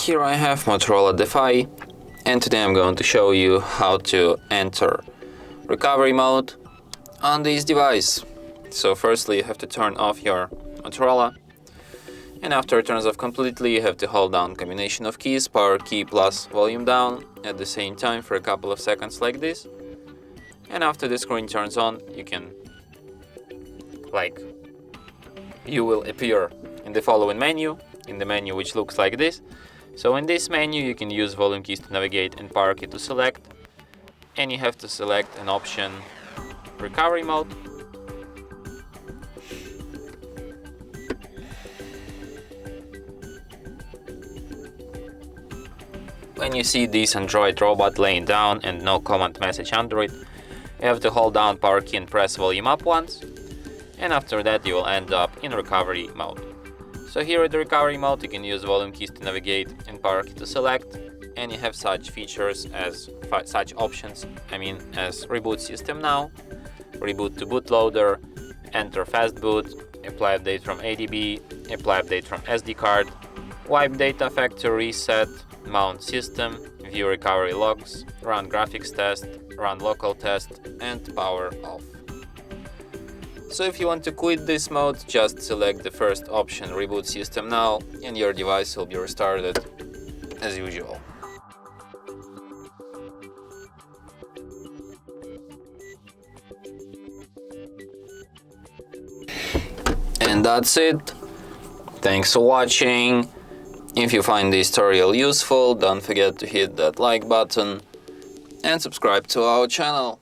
Here I have Motorola Defy, and today I'm going to show you how to enter recovery mode on this device. So firstly you have to turn off your Motorola, and after it turns off completely you have to hold down combination of keys, power key plus volume down at the same time for a couple of seconds like this. And after the screen turns on, you will appear in the following menu, in the menu which looks like this. So in this menu you can use volume keys to navigate and power key to select, and you have to select an option recovery mode. When you see this Android robot laying down and no command message under it, you have to hold down power key and press volume up once, and after that you will end up in recovery mode. So here at the recovery mode you can use volume keys to navigate and power key to select, and you have such features as such options as reboot system now, reboot to bootloader, enter fast boot, apply update from ADB, apply update from SD card, wipe data factory reset, mount system, view recovery logs, run graphics test, run local test, and power off. So if you want to quit this mode, just select the first option, reboot system now, and your device will be restarted as usual. And that's it. Thanks for watching. If you find this tutorial useful, don't forget to hit that like button and subscribe to our channel.